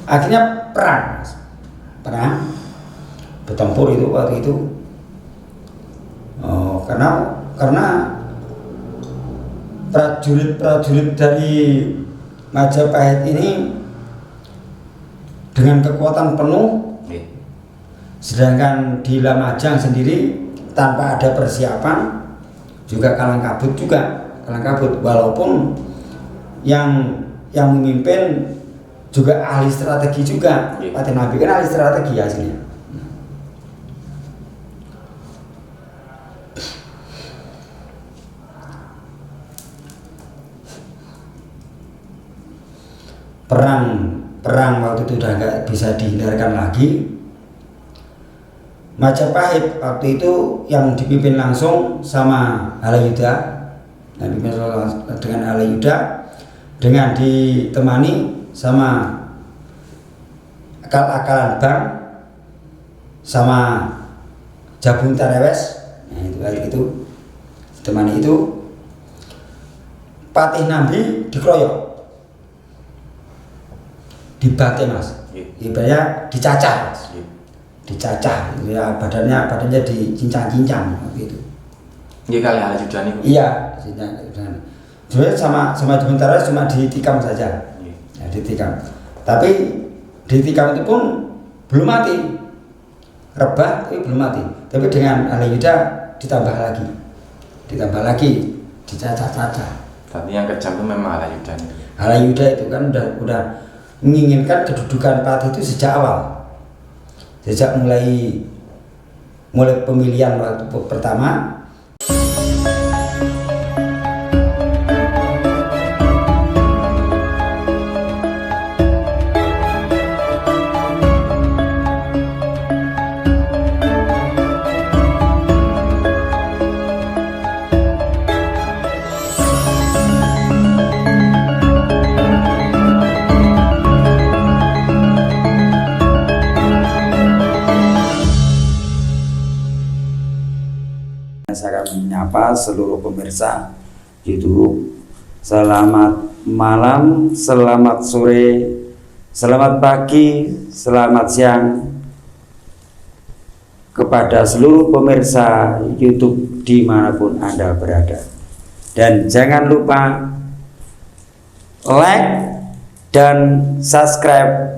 Akhirnya perang bertempur itu waktu itu. Karena prajurit dari Majapahit ini dengan kekuatan penuh, sedangkan di Lumajang sendiri tanpa ada persiapan juga kalang kabut, walaupun yang memimpin juga ahli strategi juga. Patih Nabi kan ahli strategi hasilnya. Perang waktu itu udah nggak bisa dihindarkan lagi. Majapahit waktu itu yang dipimpin langsung sama Halayuda, dengan Halayuda, dengan ditemani sama akal-akalan Bang sama Jabung Tarewes. Nah, itu ditemani itu Patih Nabi dikeroyok, dibantai Mas, ibaratnya dicacah Mas. Dicacah ya, badannya dicincang-cincang gitu. Iya kali Halayuda nih. Iya, cincang. Sebenarnya sama sementara cuma ditikam saja. Ya, ditikam. Tapi ditikam itu pun belum mati. Rebah tapi belum mati. Tapi dengan Halayuda ditambah lagi, dicacah-cacah. Tapi yang kejam itu memang Halayuda nih. Halayuda itu kan udah menginginkan kedudukan Patih itu sejak awal. Sejak mulai pemilihan waktu pertama. Saya akan menyapa seluruh pemirsa YouTube. Selamat malam, selamat sore, selamat pagi, selamat siang kepada seluruh pemirsa YouTube dimanapun Anda berada. Dan jangan lupa like dan subscribe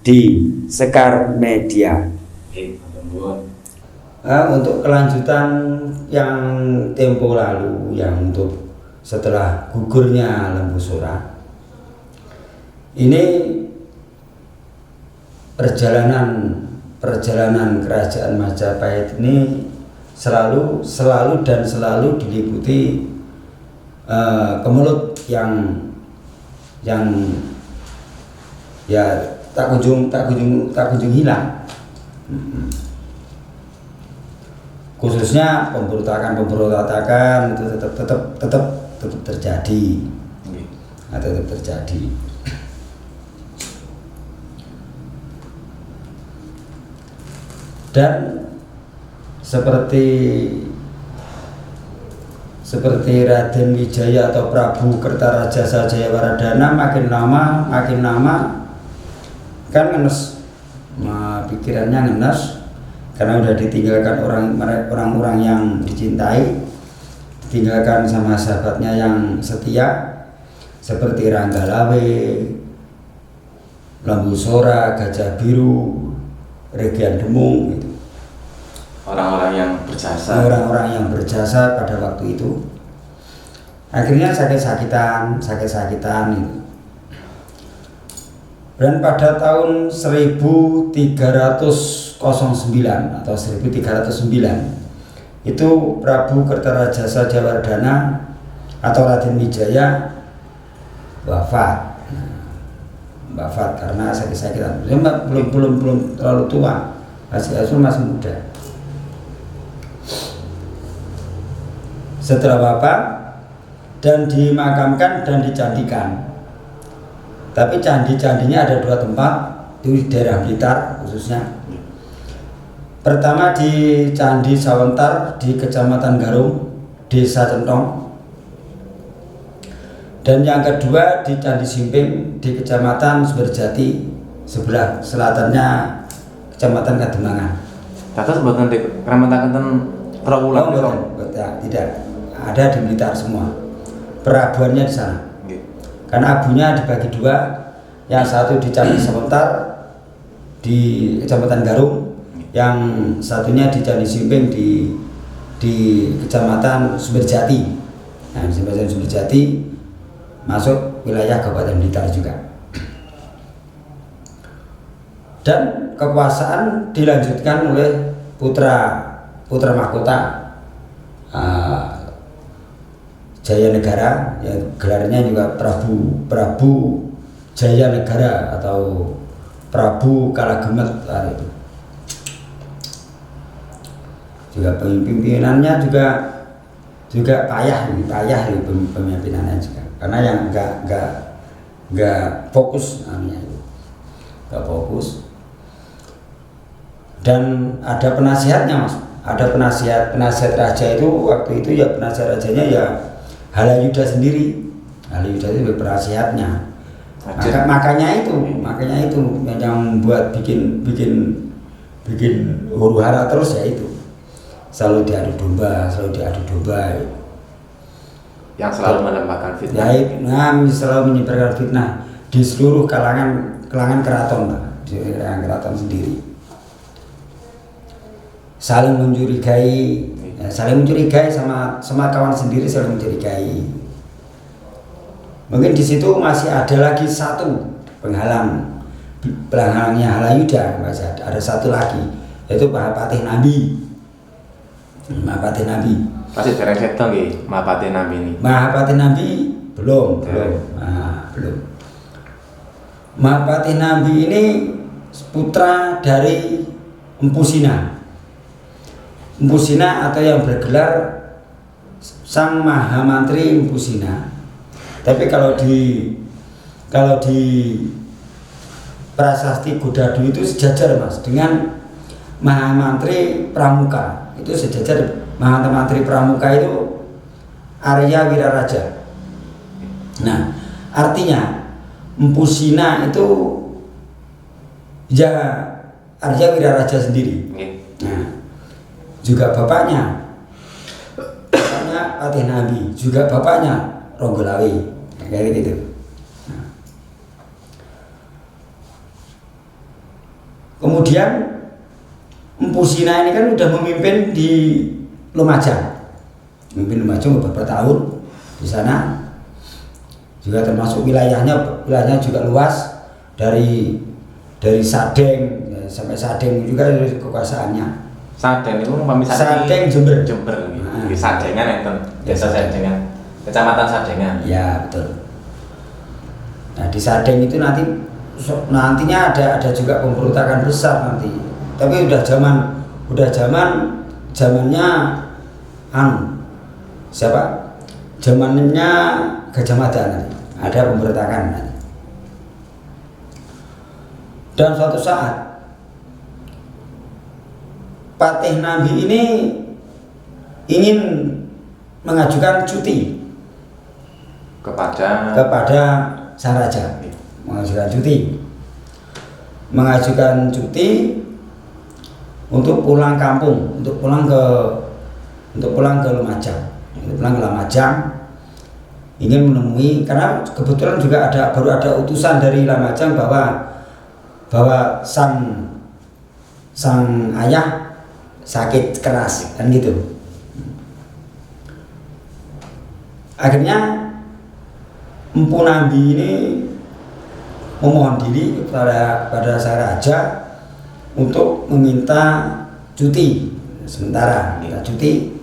di Sekar Media. Untuk kelanjutan yang tempo lalu, yang untuk setelah gugurnya Lembu Sora, ini perjalanan kerajaan Majapahit ini selalu diliputi kemelut yang ya tak kunjung hilang. Khususnya pemberontakan itu tetap terjadi. Nah, tetap terjadi. Dan seperti Raden Wijaya atau Prabu Kertarajasa Jayawaradana, makin lama kan ngenes, pikirannya ngenes. Karena udah ditinggalkan orang-orang yang dicintai, ditinggalkan sama sahabatnya yang setia seperti Ranggalawe, Lembu Sora, Gajah Biru, Regian Demung gitu. Orang-orang yang berjasa pada waktu itu akhirnya sakit-sakitan gitu. Dan pada tahun 1309 atau 1309 itu Prabu Kertarajasa Jayawardana atau Raden Wijaya wafat karena sakit-sakitan. Belum terlalu tua, masih muda. Setelah wafat dan dimakamkan dan dicandikan. Tapi candi-candinya ada 2 tempat di daerah Blitar khususnya. Pertama di Candi Sawentar di Kecamatan Garum, Desa Centong. Dan yang kedua di Candi Simping di Kecamatan Sumberjati, sebelah selatannya Kecamatan Kademangan. Dados mboten kramataken Trawulan tidak. Ada di Blitar semua. Perabuannya di sana. Nggih. Karena abunya dibagi dua, yang satu di Candi Sementar di Kecamatan Garung, yang satunya di Candi Simping di Kecamatan Sumberjati. Nah, di Kecamatan Sumberjati masuk wilayah Kabupaten Blitar juga. Dan kekuasaan dilanjutkan oleh putra mahkota Jaya Negara, ya gelarnya juga Prabu Jaya Negara atau Prabu Kalagemet itu. Juga pimpinannya juga payah pemimpinannya juga, karena yang enggak fokus namanya itu, enggak fokus. Dan ada penasihatnya, Mas. Ada penasihat raja itu waktu itu, ya penasihat rajanya ya Halayuda sendiri. Halayuda itu penasihatnya. Makanya itu yang buat bikin huru-hara terus, ya itu. Selalu diadu domba. Yang selalu menambahkan fitnah. Selalu menyebarkan fitnah di seluruh kalangan keraton, Pak. Di kalangan keraton sendiri. Saling mencurigai sama kawan sendiri, saling mencurigai. Mungkin di situ masih ada lagi satu penghalangnya Halayuda, masih ada satu lagi, yaitu Mahapatih Nabi. Masih dereng sedo nggih Mahapatih Nabi ini. Mahapatih Nabi belum. Mahapatih Nabi ini putra dari Empu Sina atau yang bergelar Sang Mahamantri Empu Sina. Tapi kalau di prasasti Godadu itu sejajar, Mas, dengan Mahamantri Pramuka. Itu sejajar. Mahamantri Pramuka itu Arya Wiraraja. Nah, artinya Empu Sina itu ya Arya Wiraraja sendiri. Nah, juga bapaknya Patih Nabi, juga bapaknya Ronggolawe, kayak gitu. Nah. Kemudian Empu Sina ini kan udah memimpin di Lumajang, beberapa tahun di sana. Juga termasuk wilayahnya juga luas, dari Sadeng sampai Sadeng juga kekuasaannya. Sadeng itu Sadeng Jember. Di Sadengan enten. Desa Sadengan. Kecamatan Sadengan. Ya, betul. Nah, di Sadeng itu nantinya ada juga pemberontakan besar nanti. Tapi udah zamannya zamannya Gajah Mada nanti. Ada pemberontakan nanti. Dan suatu saat Patih Nabi ini ingin mengajukan cuti kepada sang raja, mengajukan cuti untuk pulang kampung, untuk pulang ke Lumajang, ingin menemui, karena kebetulan juga baru ada utusan dari Lumajang bahwa sang ayah sakit keras, kan gitu. Akhirnya Empu Nabi ini memohon diri pada sang raja untuk meminta cuti sementara. Cuti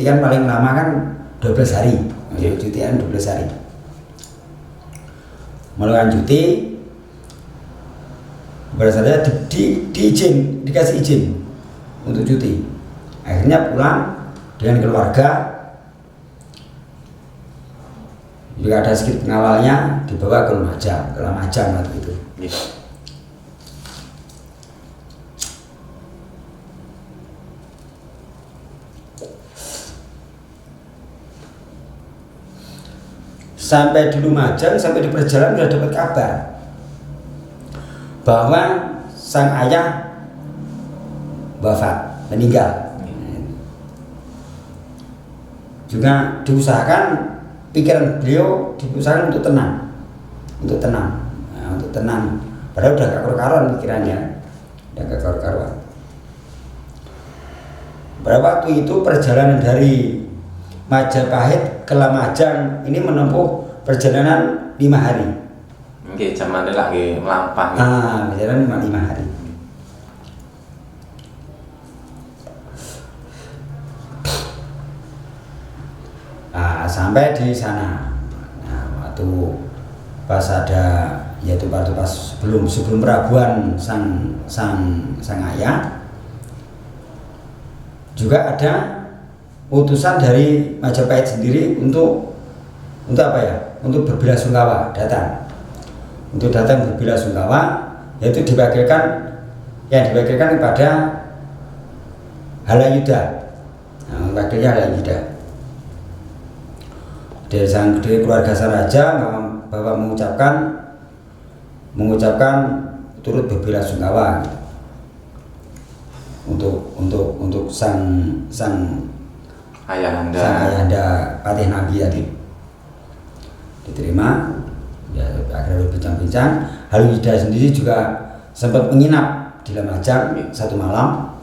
kan paling lama kan 12 hari. Cutian 12 hari. Melakukan cuti, berdasarnya dikasih izin untuk cuti. Akhirnya pulang dengan keluarga, juga ada sedikit pengawalnya, dibawa ke Lumajang waktu itu. Sampai di Lumajang, sampai di perjalanan sudah dapat kabar bahwa sang ayah wafat, meninggal. Juga diusahakan pikiran beliau diusahakan untuk tenang, untuk tenang. Padahal udah gak karu-karuan pikirannya, udah gak karu-karuan. Pada waktu itu perjalanan dari Majapahit ke Lamajang ini menempuh perjalanan 5 hari. Oke, zaman itu lagi melampah. Perjalanan 5 hari. Sampai di sana. Waktu pas ada, yaitu pas sebelum perabuan sang ayah, juga ada utusan dari Majapahit sendiri untuk apa ya? Untuk berbelasungkawa datang. Untuk datang berbelasungkawa, yaitu diwakilkan kepada Halayuda. Wakilnya Halayuda. Dari keluarga sang raja bahwa mengucapkan turut berbelasungkawa untuk sang ayahanda Patih Nabi tadi. Diterima, ya akhirnya berbincang-bincang. Halayuda sendiri juga sempat menginap di Lamajang 1 malam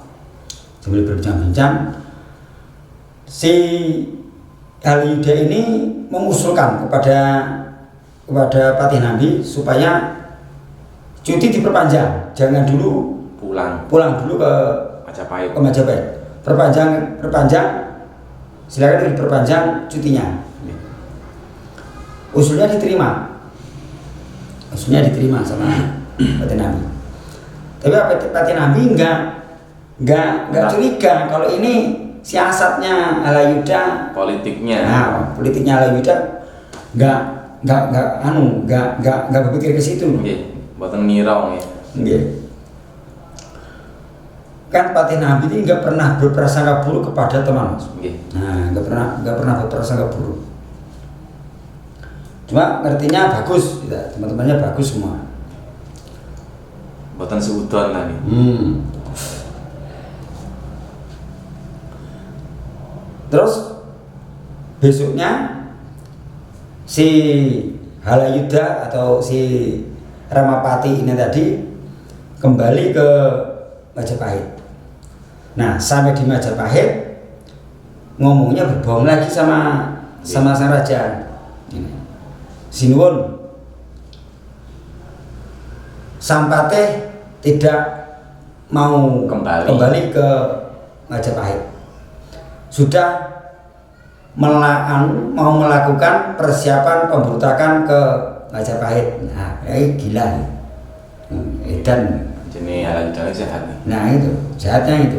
sambil berbincang-bincang. Si Halayuda ini mengusulkan kepada Patih Nabi supaya cuti diperpanjang, jangan dulu pulang dulu ke Majapahit. Perpanjang, silakan diperpanjang cutinya. Usulnya diterima sama Patih Nabi. Tapi Patih Nabi enggak curiga kalau ini siasatnya Halayuda, politiknya Halayuda enggak berpikir ke situ. Mboten ngira Nggih. Kan Patih Nabi ini enggak pernah berprasangka buruk kepada teman, Mas. Enggak pernah berprasangka buruk. Cuma ngertinya bagus, ya, teman-temannya bagus semua. Mboten seudon tadi. Terus besoknya si Halayuda atau si Ramapati ini tadi kembali ke Majapahit. Nah, sampai di Majapahit ngomongnya berbohong lagi sama sang raja. Sinuwun, sang Patih tidak mau kembali ke Majapahit. Sudah mau melakukan persiapan pemberontakan ke Majapahit. Nah, gila. Edan. Jadi Halayuda jahat. Nah, itu jahatnya itu.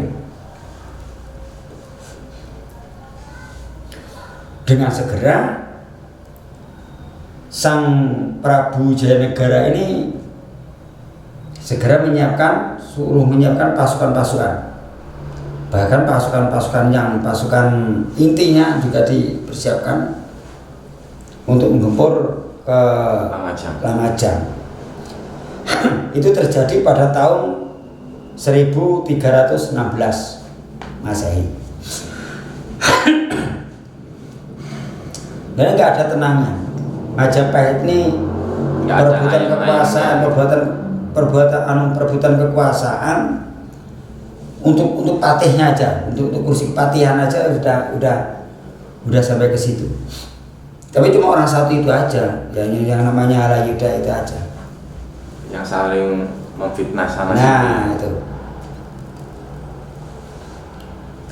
Dengan segera sang Prabu Jayanegara ini segera suruh menyiapkan pasukan-pasukan. Bahkan pasukan intinya juga dipersiapkan untuk menggempur ke Lamajang. Itu terjadi pada tahun 1316 Masehi. Dan nggak ada tenangnya. Majapahit ini perebutan kekuasaan untuk patihnya aja, untuk kursi kepatihan aja udah sampai ke situ. Tapi cuma orang satu itu aja, yang namanya Halayuda itu aja. Yang saling memfitnah sana sini. Nah, itu.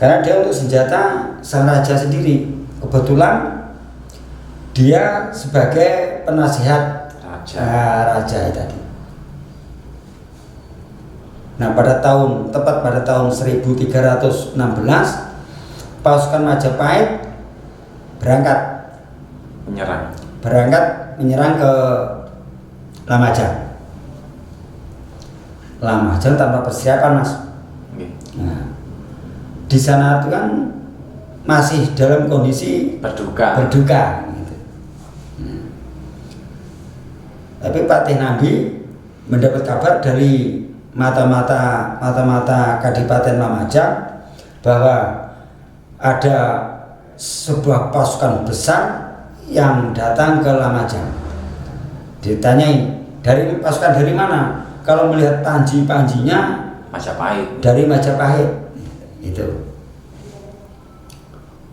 Karena dia untuk senjata sang raja sendiri. Kebetulan dia sebagai penasihat raja tadi. Nah, tepat pada tahun 1316 pasukan Majapahit berangkat menyerang ke Lamajang tanpa persiapan, Mas. Nah, di sana itu kan masih dalam kondisi berduka gitu. Tapi Patih Nabi mendapat kabar dari mata-mata Kadipaten Lumajang bahwa ada sebuah pasukan besar yang datang ke Lumajang. Ditanyai, dari pasukan dari mana? Kalau melihat panji-panjinya Majapahit. dari Majapahit. Itu.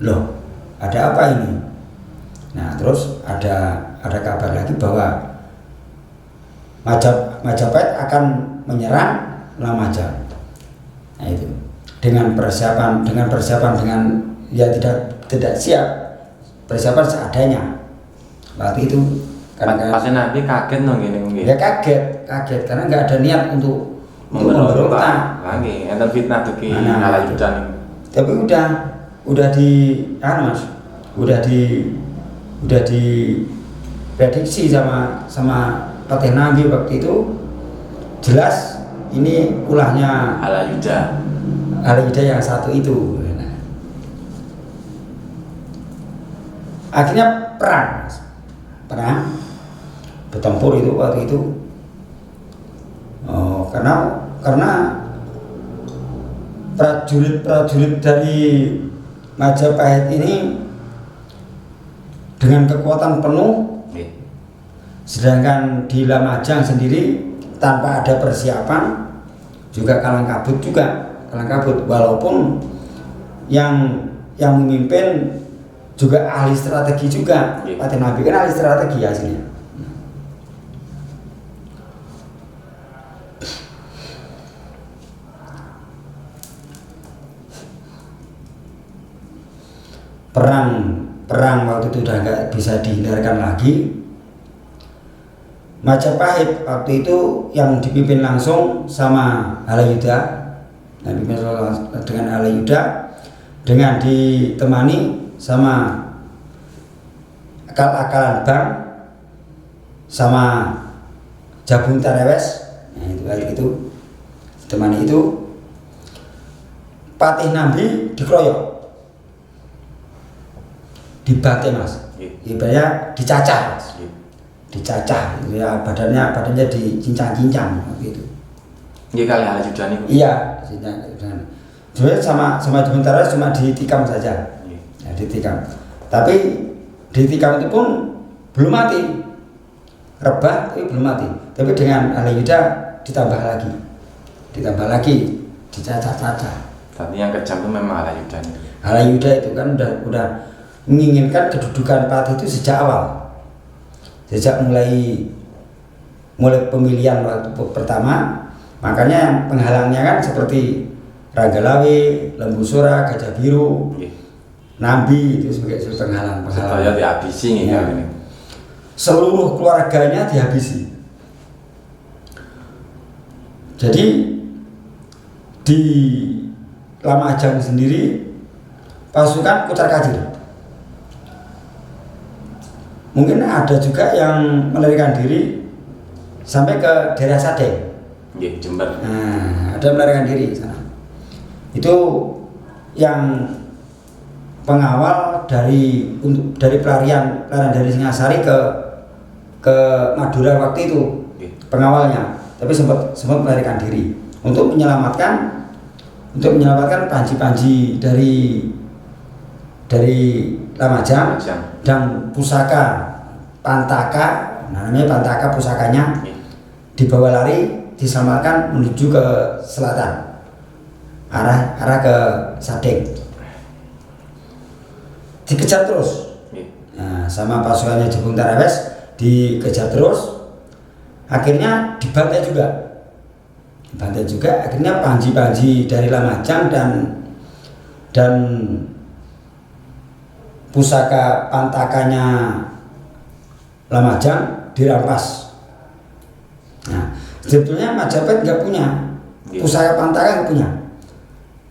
Loh, ada apa ini? Nah, terus ada kabar lagi bahwa Majapahit akan menyerang Lumajang. Nah, itu. Dengan persiapan ya tidak siap, persiapan seadanya. Waktu itu Pasti nanti kaget dong gini. Ya kaget karena nggak ada niat untuk memberontak lagi. Enten fitnah tuh ki Nah, Halayudan. tapi udah Mas, udah diprediksi sama Patih Nabi waktu itu, jelas ini ulahnya Halayuda yang satu itu. Nah, akhirnya perang bertempur itu waktu itu. Karena prajurit dari Majapahit ini dengan kekuatan penuh, sedangkan di Lumajang sendiri tanpa ada persiapan juga kalang kabut, walaupun yang memimpin juga ahli strategi juga. Patih Nabi kan ahli strategi hasilnya. Perang waktu itu udah nggak bisa dihindarkan lagi. Majapahit waktu itu yang dipimpin langsung sama Halayuda, dengan Halayuda, dengan ditemani sama akal-akalan Bang sama Jabung Tarewes. Nah, itu ditemani itu Patih Nabi dikeroyok, dibantai Mas, ibaratnya dicacah Mas, dicacah ya, badannya dicincang-cincang gitu. Iya kali Halayudan itu. Iya, dicincang. Sebenarnya sama sementara cuma ditikam saja, ya, ditikam. Tapi ditikam itu pun belum mati, rebah tapi belum mati. Tapi dengan Halayuda ditambah lagi, dicacah-cacah. Tapi yang kejam itu memang Halayudan. Halayuda itu kan udah menginginkan kedudukan Patih itu sejak awal, sejak mulai pemilihan waktu pertama. Makanya yang penghalangnya kan seperti Ranggalawe, Lembu Sora, Gajah Biru, Nambi itu sebagai penghalang. Saya dihabisi ya. Ini. Seluruh keluarganya dihabisi. Jadi di Lumajang sendiri pasukan kucar-kacir. Mungkin ada juga yang melarikan diri sampai ke daerah Sadeng. Jember. Nah, ada melarikan diri sana. Itu yang pengawal dari pelarian dari Singasari ke Madura waktu itu, pengawalnya. Tapi sempat melarikan diri untuk menyelamatkan panji-panji dari Lumajang dan pusaka Pantaka, namanya Pantaka pusakanya, dibawa lari, diselamatkan menuju ke selatan, arah ke Sadeng. Dikejar terus, nah, sama pasukannya Jabung Tarewes dikejar terus, akhirnya dibantai juga. Akhirnya panji-panji dari Lumajang dan pusaka Pantakanya Lumajang dirampas. Nah, sebetulnya Majapahit nggak punya pusaka Pantaka, nggak punya.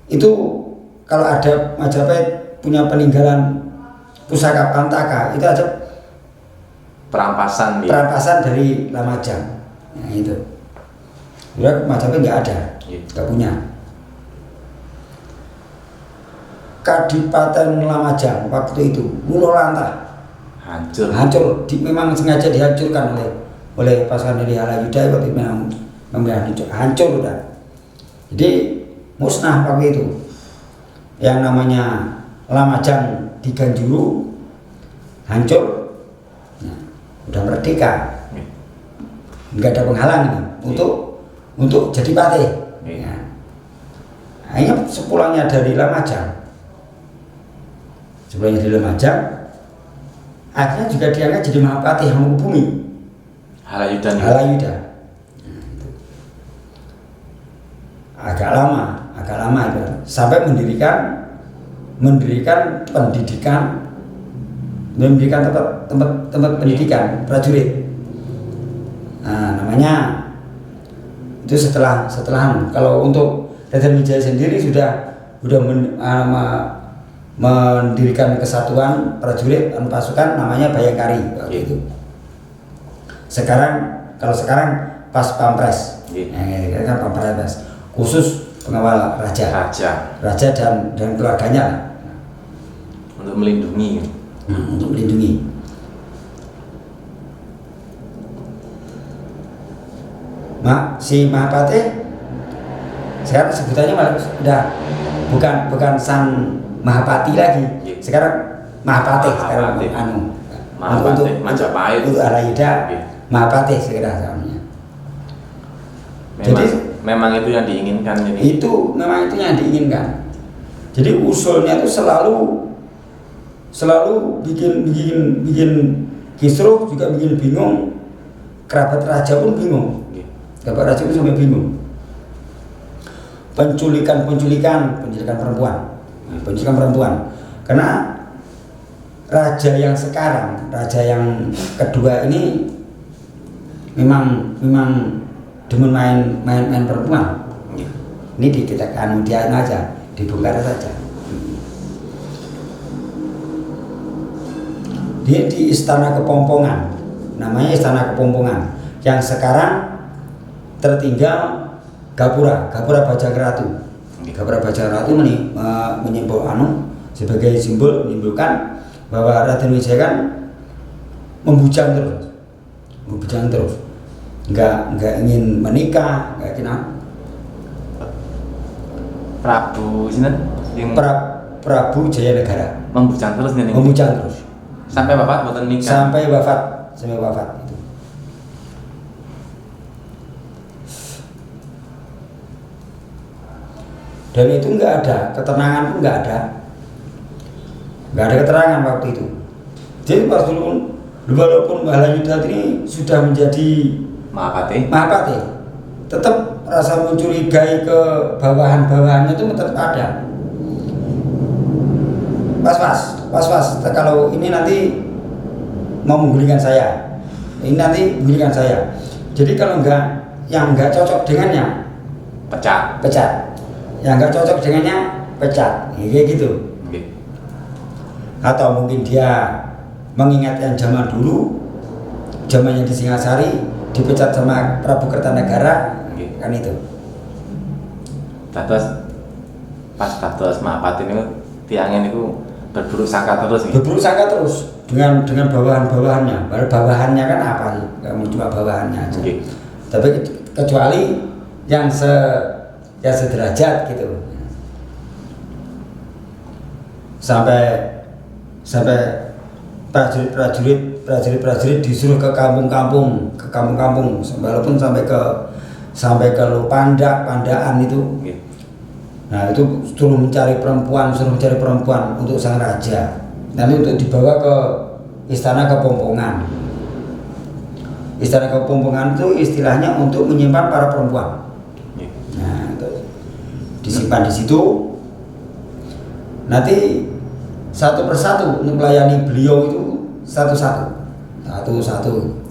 Itu kalau ada Majapahit punya peninggalan pusaka Pantaka, itu aja perampasan dari Lumajang. Nah, itu. Ya, Majapahit nggak ada, nggak punya. Kadipaten Lumajang waktu itu luluh lantah, hancur. Memang sengaja dihancurkan oleh pasukan dari Halayuda waktu itu memang hancur udah. Jadi musnah waktu itu. Yang namanya Lamajang di Ganjuru hancur, nah, udah merdeka, nggak ada penghalang ini untuk jadi patih. Ya. Akhirnya sepulangnya dari Lamajang, akhirnya juga diangkat jadi Mahapatih Hamengkubumi. Halayuda. Agak lama itu sampai mendirikan pendidikan, tempat pendidikan prajurit. Nah, namanya itu setelah kalau untuk Raden Wijaya sendiri sudah mendirikan kesatuan prajurit dan pasukan namanya Bayangkari waktu itu. Kalau sekarang pas Pampres, kan Pampres khusus pengawal raja dan keluarganya untuk melindungi. Si Mahapatih sekarang sebutannya malah udah bukan Sang Mahapati lagi, sekarang Mahapatih. Mahapatih Majapahit untuk Halayuda Mahapatih sekarang namanya. Jadi memang itu yang diinginkan ini. Itu memang itu yang diinginkan. Jadi usulnya itu selalu bikin kisruh, juga bikin bingung. Kerabat raja pun bingung. Kerabat raja pun sampai bingung. Penculikan perempuan. Karena raja yang sekarang, raja yang kedua ini memang demen main perempuan. Ini kita diain aja, dibongkar saja. Dia di Istana Kepompongan, namanya Istana Kepompongan, yang sekarang tertinggal Gapura Bajang Ratu. Gapura Bajang Ratu sebagai simbol menyimpulkan bahwa Raden Wijaya kan membujang terus, nggak ingin menikah, nggak kenal. Prabu Jayanegara membujang terus sampai wafat boten nikah. Sampai wafat itu. Dan itu nggak ada ketenangan pun, nggak ada keterangan waktu itu. Jadi pas dulu walaupun Halayuda ini sudah menjadi Mahapatih, tetap rasa mencurigai ke bawahannya itu tetap ada. Was-was kalau ini nanti mau menggulingkan saya, jadi kalau yang nggak cocok dengannya pecat, yang nggak cocok dengannya pecat, kayak gitu. Atau mungkin dia mengingat yang zaman dulu, zamannya di Singasari dipecat sama Prabu Kertanegara, kan itu. Pas Mahapatih itu tiangnya itu berburuk sangka terus dengan bawahannya. Bawahannya kan apa sih? Kamu cuma bawahannya aja. Tapi kecuali yang sederajat gitu. Sampai prajurit disuruh ke kampung-kampung, walaupun sampai ke Pandaan itu. Nah, itu suruh mencari perempuan untuk sang raja. Nanti untuk dibawa ke Istana Kepompongan. Istana Kepompongan itu istilahnya untuk menyimpan para perempuan. Nah, itu disimpan di situ. Nanti satu persatu untuk melayani beliau itu satu.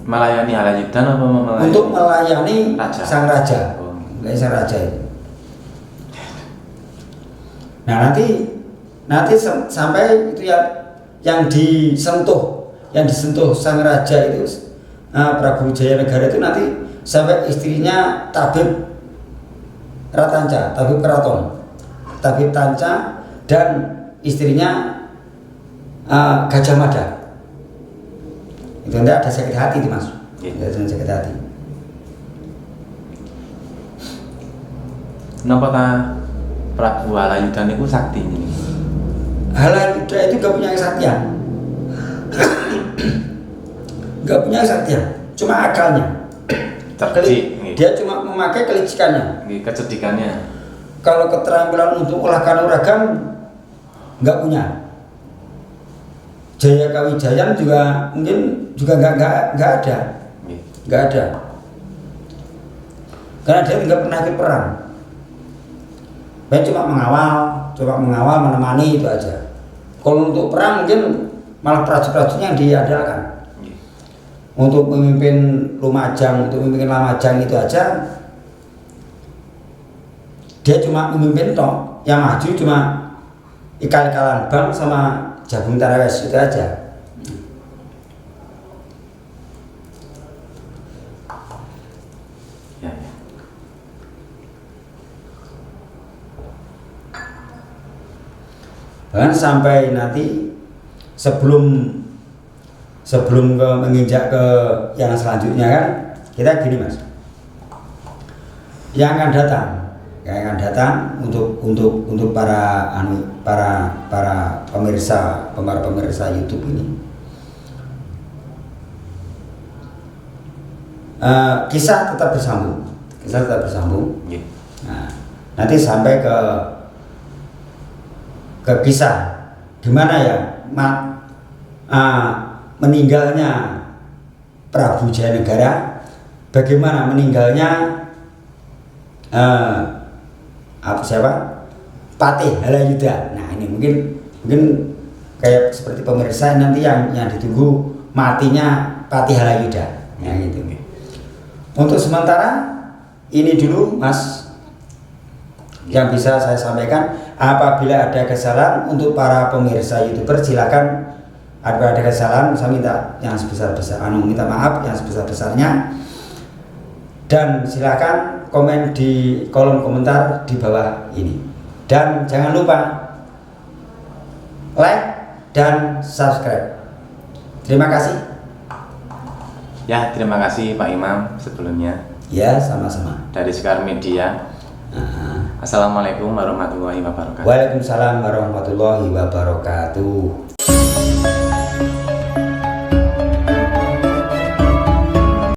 Melayani Halayuda apa melayani? Untuk melayani sang raja. Melayani sang raja itu. Nah, nanti sampai itu yang disentuh sang raja itu Prabu Jayanegara itu nanti sampai istrinya Tabib Keraton, Tabib Tanca, dan istrinya Gajah Mada. Itu tidak ada sakit hati itu, Mas. dan sakit hati. Napa ta Prabu Halayuda niku sakti ini? Halayuda itu gak punya kesaktian. Gak punya kesaktian, cuma akalnya. Cerdik. Dia cuma memakai kelicikannya. Kecedikannya. Kalau keterampilan untuk olah kanuragan nggak punya. Jaya Kawijayan juga mungkin juga nggak ada, nggak ada. Karena dia nggak pernah ikut perang. Dia cuma mengawal, menemani itu aja. Kalau untuk perang mungkin malah prajurit-prajuritnya yang diandalkan. Untuk memimpin Lumajang, untuk memimpin Lamajang itu aja dia cuma memimpin toh, yang maju cuma ikal-ikalan bang sama jagung tarawes itu aja. Ya. Bahkan sampai nanti sebelum ke menginjak ke yang selanjutnya kan, kita gini mas, yang akan datang untuk para pemirsa YouTube ini, kisah tetap bersambung. Nah, nanti sampai ke kisah gimana ya meninggalnya Prabu Jayanegara, bagaimana meninggalnya Patih Halayuda. Nah ini mungkin kayak seperti pemirsa nanti yang ditunggu matinya Patih Halayuda. Ya gitu. Untuk sementara ini dulu mas yang bisa saya sampaikan. Apabila ada kesalahan untuk para pemirsa YouTuber silakan. Apabila ada kesalahan saya minta yang minta maaf yang sebesar-besarnya. Dan silakan komen di kolom komentar di bawah ini. Dan jangan lupa like dan subscribe. Terima kasih. Ya, terima kasih Pak Imam sebelumnya. Ya, sama-sama. Dari Sekar Media. Assalamualaikum warahmatullahi wabarakatuh. Waalaikumsalam warahmatullahi wabarakatuh.